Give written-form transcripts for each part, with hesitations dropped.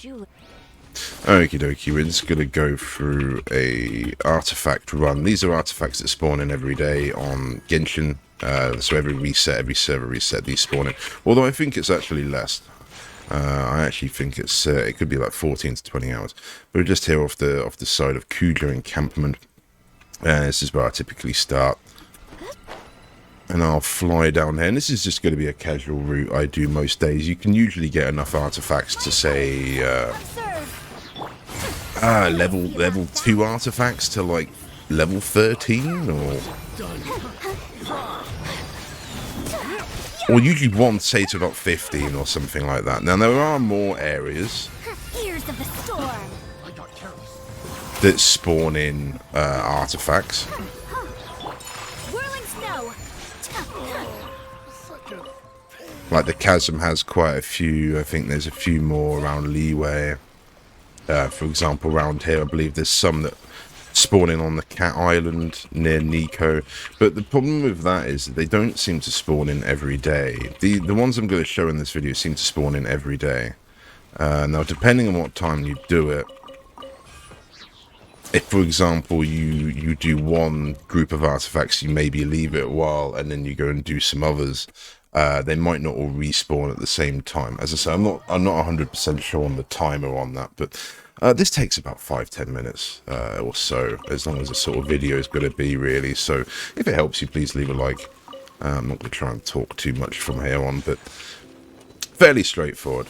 Okie dokie, we're just going to go through a artifact run. These are artifacts that spawn in every day on Genshin. So every reset, every server reset, these spawn in. Although I think it's actually less. I actually think it could be like 14 to 20 hours. But we're just here off the side of Kuja encampment. This is where I typically start. And I'll fly down here. And this is just going to be a casual route I do most days. You can usually get enough artifacts to say level 2 artifacts to like level 13 or usually one say to about 15 or something like that. Now there are more areas that spawn in artifacts. Like the chasm has quite a few. I think there's a few more around Leeway. For example, around here, I believe there's some that spawn in on the Cat Island near Nico. But the problem with that is that they don't seem to spawn in every day. The ones I'm going to show in this video seem to spawn in every day. Now, depending on what time you do it, if, for example, you do one group of artifacts, you maybe leave it a while, and then you go and do some others, they might not all respawn at the same time. As I say, I'm not 100% sure on the timer on that, but this takes about 5-10 minutes or so, as long as the sort of video is going to be, really. So if it helps you, please leave a like. I'm not going to try and talk too much from here on, but fairly straightforward,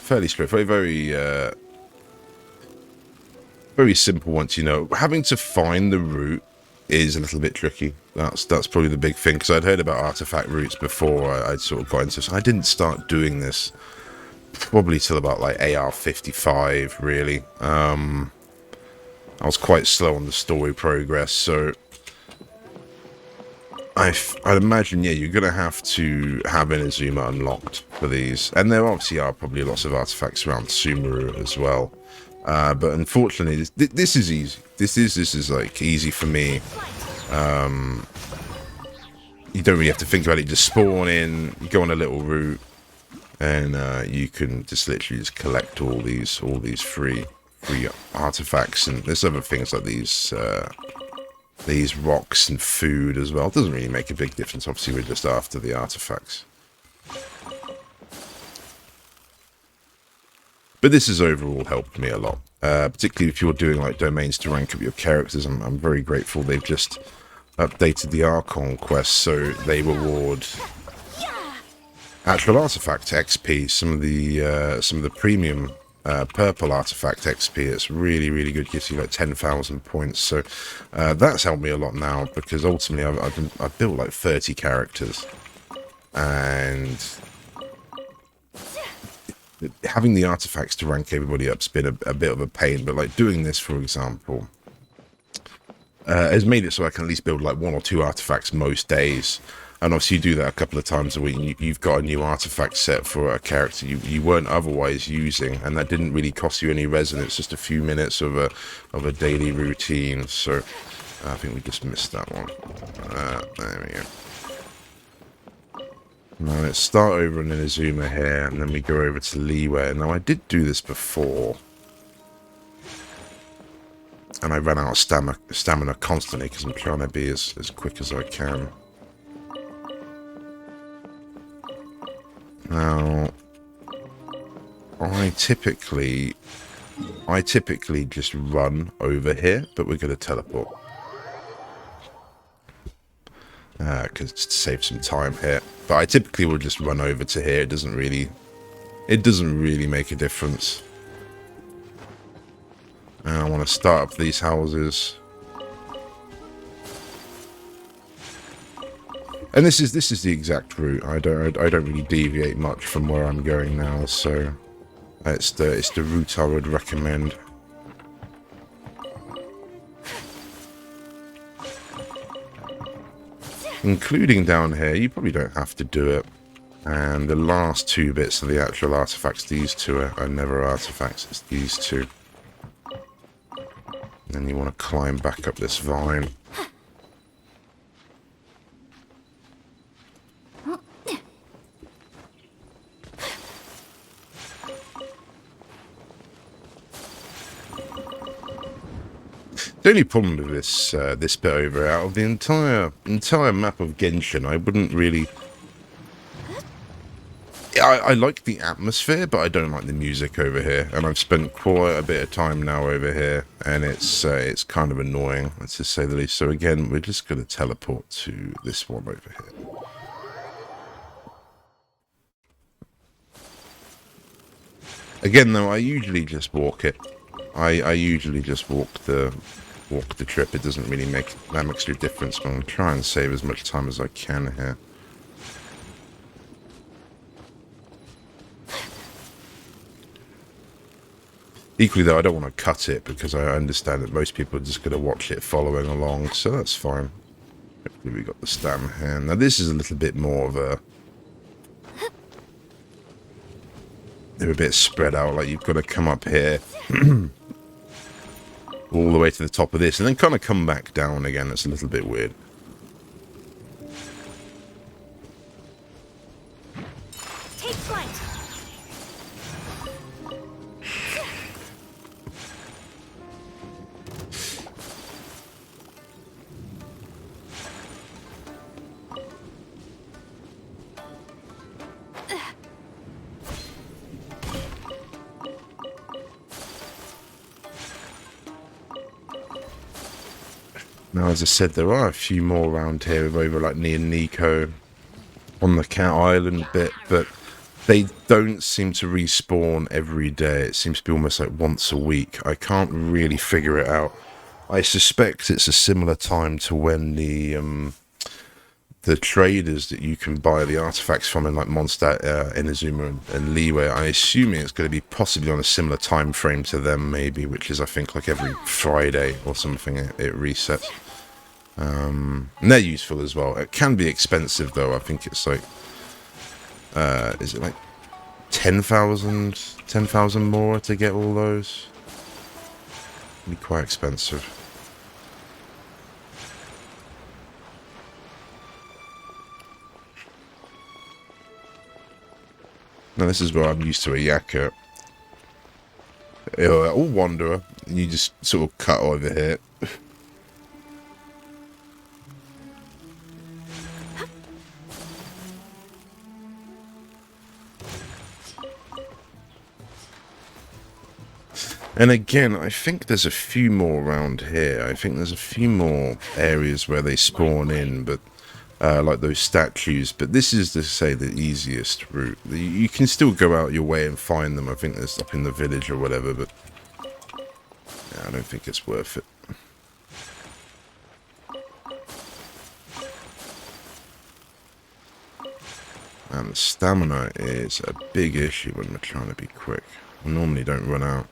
very simple once you know. Having to find the route is a little bit tricky. That's probably the big thing, because I'd heard about artifact routes before I'd sort of got into this. I didn't start doing this probably till about like AR 55, really. I was quite slow on the story progress, so I'd imagine, yeah, you're going to have to have Inazuma unlocked for these. And there obviously are probably lots of artifacts around Sumeru as well. But unfortunately, this is easy. This is like easy for me. You don't really have to think about it. You just spawn in, you go on a little route, and you can just literally just collect all these free artifacts. And there's other things like these rocks and food as well. It doesn't really make a big difference. Obviously, we're just after the artifacts. But this has overall helped me a lot, particularly if you're doing like domains to rank up your characters. I'm very grateful they've just updated the Archon quest, so they reward actual artifact XP. Some of the premium purple artifact XP. It's really good. Gives you like 10,000 points. So that's helped me a lot now, because ultimately I've built like 30 characters, and having the artifacts to rank everybody up's been a bit of a pain. But like doing this, for example, has made it so I can at least build like 1 or 2 artifacts most days. And obviously you do that a couple of times a week, and you've got a new artifact set for a character you weren't otherwise using, and that didn't really cost you any resin. It's just a few minutes of a daily routine. So I think we just missed that one. There we go. Now let's start over in Inazuma here, and then we go over to Leeway. Now I did do this before, and I ran out of stamina constantly, because I'm trying to be as quick as I can. Now, I typically just run over here, but we're going to teleport. Because to save some time here. But I typically will just run over to here. It doesn't really make a difference. And I want to start up these houses. And this is the exact route. I don't really deviate much from where I'm going now, so it's the route I would recommend. Including down here, you probably don't have to do it. And the last 2 bits of the actual artifacts, these 2 are never artifacts, it's these 2. And then you want to climb back up this vine. The only problem with this bit over, out of the entire map of Genshin, I wouldn't really. I like the atmosphere, but I don't like the music over here, and I've spent quite a bit of time now over here, and it's kind of annoying, let's just say the least. So again, we're just going to teleport to this one over here. Again, though, I usually just walk it. I usually just walk the trip. It doesn't really make that much of a difference, but I'm going to try and save as much time as I can here. Equally, though, I don't want to cut it because I understand that most people are just going to watch it following along, so that's fine. Hopefully we got the stam here. Now, this is a little bit more of a... They're a bit spread out, like you've got to come up here all the way to the top of this and then kind of come back down again. It's a little bit weird. Take flight. Now, as I said, there are a few more around here over like near Nico on the Cat Island bit, but they don't seem to respawn every day. It seems to be almost like once a week. I can't really figure it out. I suspect it's a similar time to when the traders that you can buy the artifacts from in like Mondstadt, Inazuma and Leeway, I assume it's going to be possibly on a similar time frame to them maybe, which is I think like every Friday or something it resets. And they're useful as well. It can be expensive though. I think it's like is it like 10,000 more to get all those? It'd be quite expensive. Now this is where I'm used to a Yakka. Or Wanderer. And you just sort of cut over here. And again, I think there's a few more around here. I think there's a few more areas where they spawn in, but like those statues. But this is, to say, the easiest route. You can still go out your way and find them. I think there's up in the village or whatever, but yeah, I don't think it's worth it. And the stamina is a big issue when we're trying to be quick. I normally don't run out.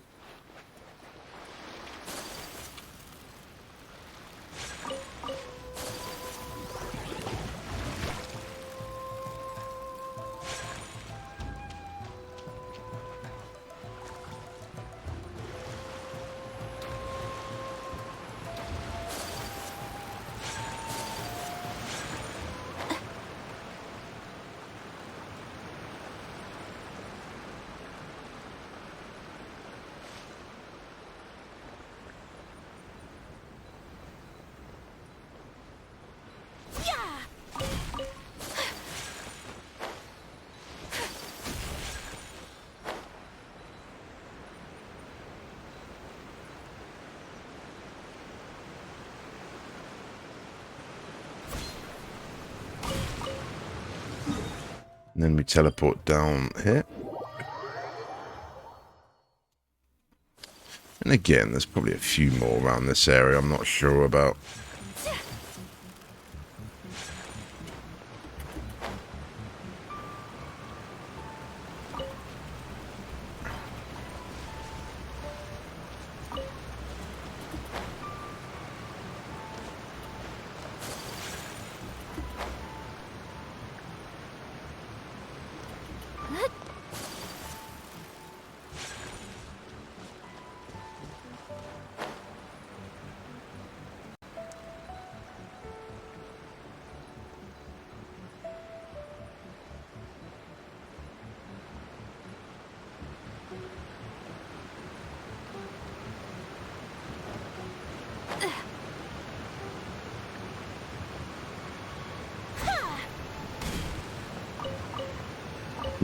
And then we teleport down here. And again, there's probably a few more around this area I'm not sure about.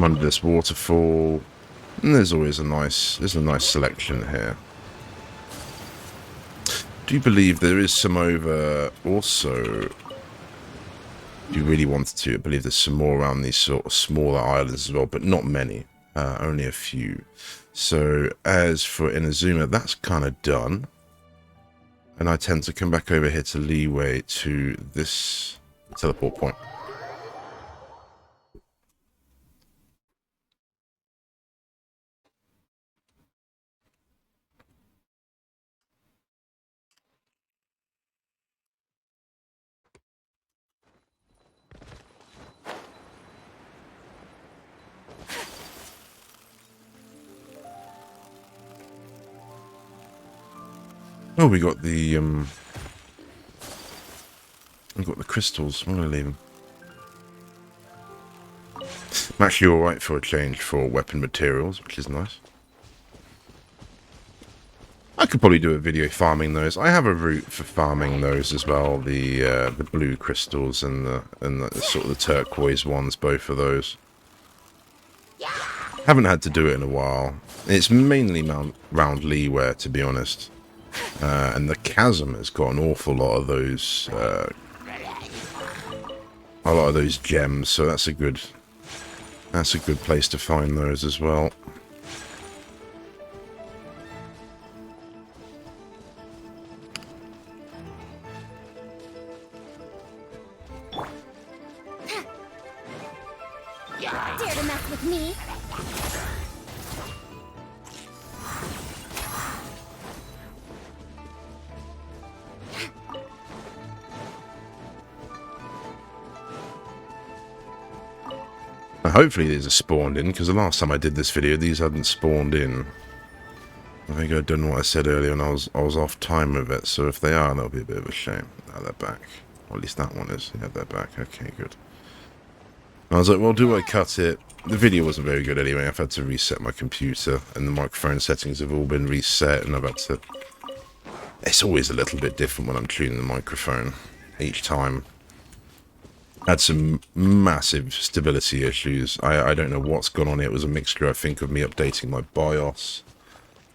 under this waterfall, and there's always a nice selection here. Do you believe there is some over also? If you really wanted to, I believe there's some more around these sort of smaller islands as well, but not many, only a few. So as for Inazuma, that's kind of done. And I tend to come back over here to Leeway to this teleport point. Oh, we got the crystals. I'm gonna leave them. I'm actually alright for a change for weapon materials, which is nice. I could probably do a video farming those. I have a route for farming those as well. The blue crystals and the sort of the turquoise ones, both of those. Haven't had to do it in a while. It's mainly round Leeway, to be honest. And the chasm has got an awful lot of those gems, so that's a good place to find those as well. Dare to mess with me? Hopefully these are spawned in, because the last time I did this video, these hadn't spawned in. I think I'd done what I said earlier, and I was off time with it. So if they are, that'll be a bit of a shame. Now they're back. Or at least that one is. Yeah, they're back. Okay, good. I was like, well, do I cut it? The video wasn't very good anyway. I've had to reset my computer, and the microphone settings have all been reset, and I've had to... It's always a little bit different when I'm tuning the microphone each time. Had some massive stability issues. I don't know what's gone on. It was a mixture, I think, of me updating my BIOS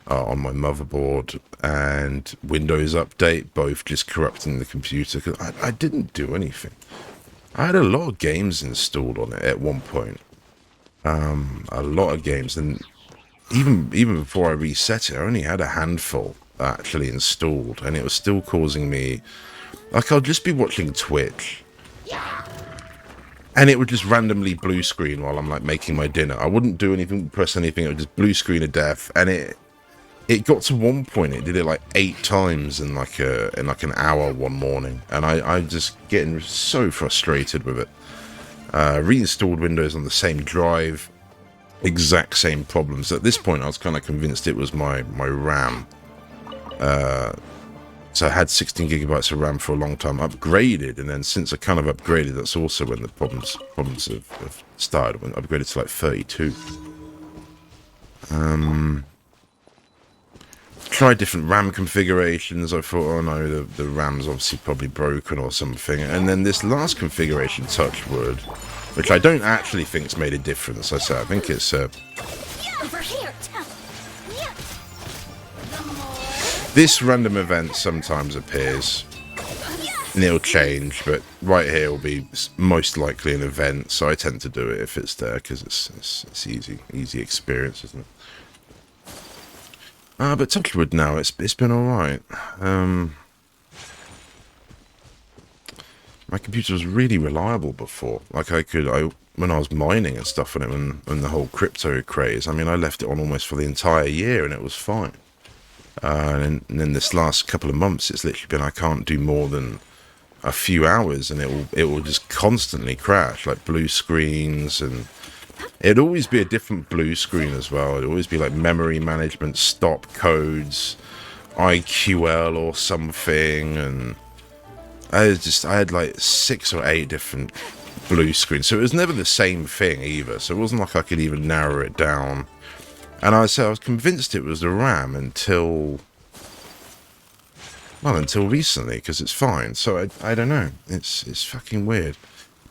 on my motherboard and Windows Update, both just corrupting the computer. Cause I didn't do anything. I had a lot of games installed on it at one point. A lot of games, and even before I reset it, I only had a handful actually installed, and it was still causing me... Like, I'll just be watching Twitch, and it would just randomly blue screen while I'm like making my dinner. I wouldn't do anything, press anything. It would just blue screen of death, and it got to one point. It did it like 8 times in like an hour one morning, and I'm just getting so frustrated with it. Reinstalled Windows on the same drive, exact same problems. At this point, I was kind of convinced it was my RAM. So I had 16 gigabytes of RAM for a long time, upgraded, and then since I kind of upgraded, that's also when the problems have started. When I upgraded to like 32. Tried different RAM configurations. I thought, oh no, the RAM's obviously probably broken or something. And then this last configuration, Touchwood, which I don't actually think's made a difference. I think it's Over here. this random event sometimes appears, and it'll change, but right here will be most likely an event, so I tend to do it if it's there, because it's easy experience, isn't it? But Touchwood now, it's been alright. My computer was really reliable before. Like, when I was mining and stuff on it, when the whole crypto craze, I mean, I left it on almost for the entire year, and it was fine. And then this last couple of months, it's literally been, I can't do more than a few hours, and it will just constantly crash, like blue screens, and it'd always be a different blue screen as well. It'd always be like memory management, stop codes, IQL or something, and I had like 6 or 8 different blue screens, so it was never the same thing either, so it wasn't like I could even narrow it down. And I was convinced it was the RAM until recently, because it's fine. So I don't know. It's fucking weird.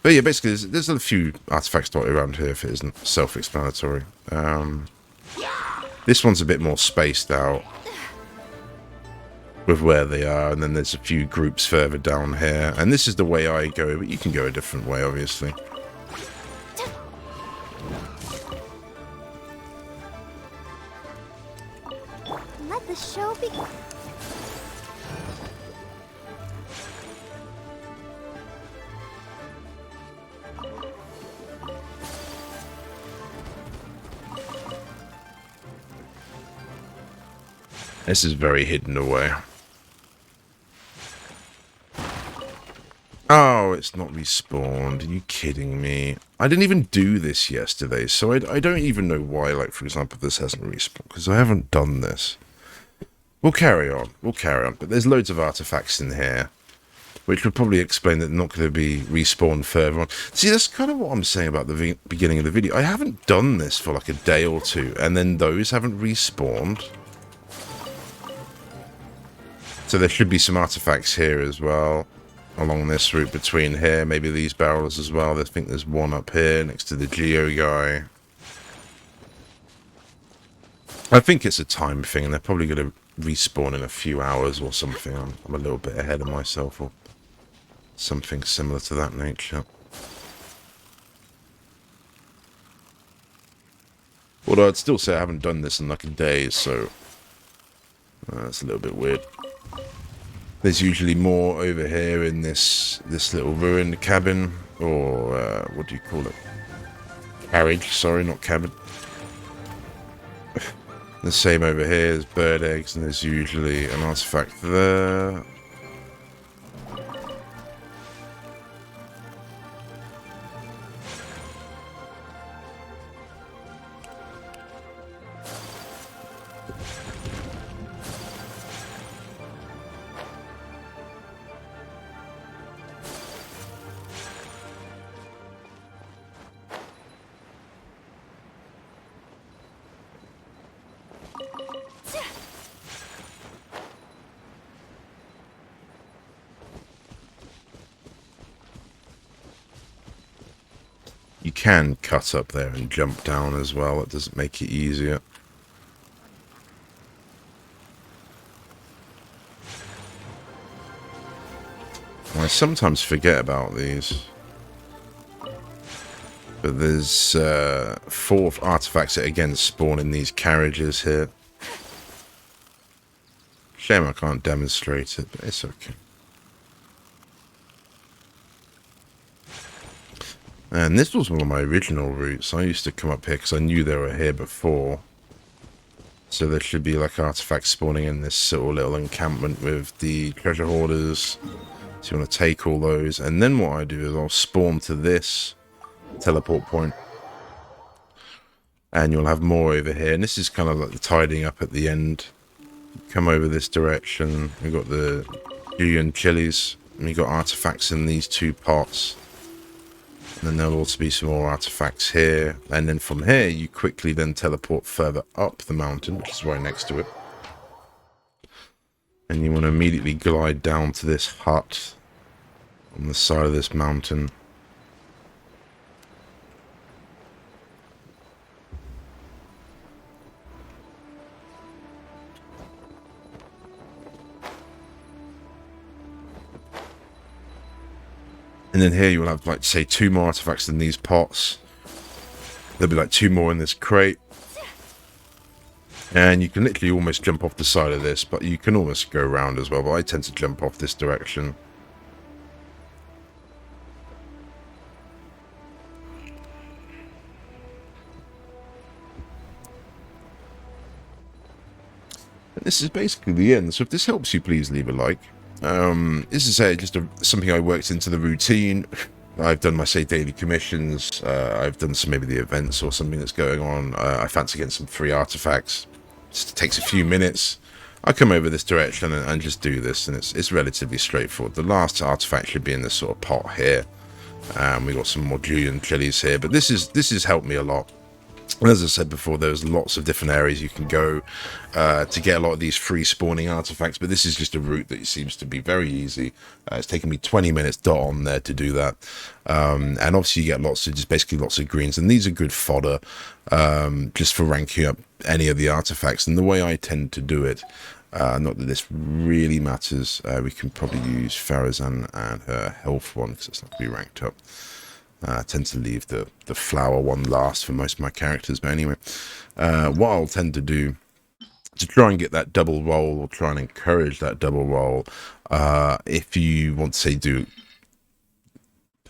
But yeah, basically, there's a few artifacts dotted around here if it isn't self-explanatory. This one's a bit more spaced out with where they are, and then there's a few groups further down here. And this is the way I go, but you can go a different way, obviously. Let the show begin. This is very hidden away. Oh, it's not respawned. Are you kidding me? I didn't even do this yesterday, so I don't even know why, like, for example, this hasn't respawned, because I haven't done this. We'll carry on. We'll carry on. But there's loads of artifacts in here, which would probably explain that they're not going to be respawned further on. See, that's kind of what I'm saying about the beginning of the video. I haven't done this for like a day or two, and then those haven't respawned. So there should be some artifacts here as well, along this route between here. Maybe these barrels as well. I think there's one up here next to the Geo guy. I think it's a time thing, and they're probably going to respawn in a few hours or something. I'm a little bit ahead of myself, or something similar to that nature. Although I'd still say I haven't done this in like a day, so that's a little bit weird. There's usually more over here in this little ruined cabin, or what do you call it? Carriage, sorry, not cabin. The same over here, there's bird eggs, and there's usually an artifact there. You can cut up there and jump down as well. It doesn't make it easier. I sometimes forget about these. But there's 4 artifacts that again spawn in these carriages here. Shame I can't demonstrate it, but it's okay. And this was one of my original routes. I used to come up here because I knew they were here before. So there should be like artifacts spawning in this sort of little encampment with the treasure hoarders. So you want to take all those. And then what I do is I'll spawn to this teleport point. And you'll have more over here. And this is kind of like the tidying up at the end. Come over this direction. We've got the Julian chilies. And we've got artifacts in these 2 pots. And then there'll also be some more artifacts here. And then from here, you quickly then teleport further up the mountain, which is right next to it. And you want to immediately glide down to this hut on the side of this mountain. And then here you'll have, like, say, 2 more artifacts in these pots. There'll be, like, 2 more in this crate. And you can literally almost jump off the side of this, but you can almost go around as well. But I tend to jump off this direction. And this is basically the end. So if this helps you, please leave a like. This is just something I worked into the routine. I've done my, say, daily commissions. I've done some maybe the events or something that's going on. I fancy getting some free artifacts. Just takes a few minutes. I come over this direction and just do this, and it's relatively straightforward. The last artifact should be in this sort of pot here. We got some more Julian chilies here, but this has helped me a lot. As I said before, there's lots of different areas you can go to get a lot of these free spawning artifacts, but this is just a route that seems to be very easy. It's taken me 20 minutes dot on there to do that. And obviously you get basically lots of greens, and these are good fodder just for ranking up any of the artifacts. And the way I tend to do it, not that this really matters, we can probably use Farazan and her health one because it's not going to be ranked up. I tend to leave the flower one last for most of my characters. But anyway, what I'll tend to do to try and get that double roll, or try and encourage that double roll, if you want to say do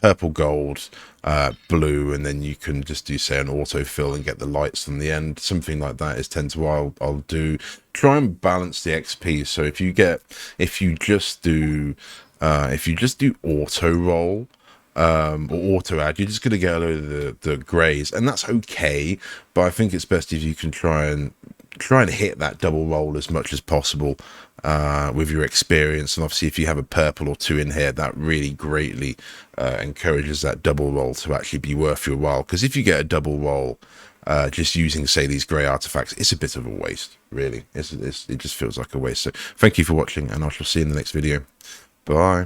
purple, gold, blue, and then you can just do say an autofill and get the lights from the end, something like that is tend to what I'll do. Try and balance the XP. So if you just do auto roll, or auto add, you're just going to get a load of the greys, and that's okay, but I think it's best if you can try and hit that double roll as much as possible with your experience. And obviously if you have a purple or two in here, that really greatly encourages that double roll to actually be worth your while, because if you get a double roll just using say these grey artifacts, it's a bit of a waste, really. It just feels like a waste. So thank you for watching, and I shall see you in the next video. Bye.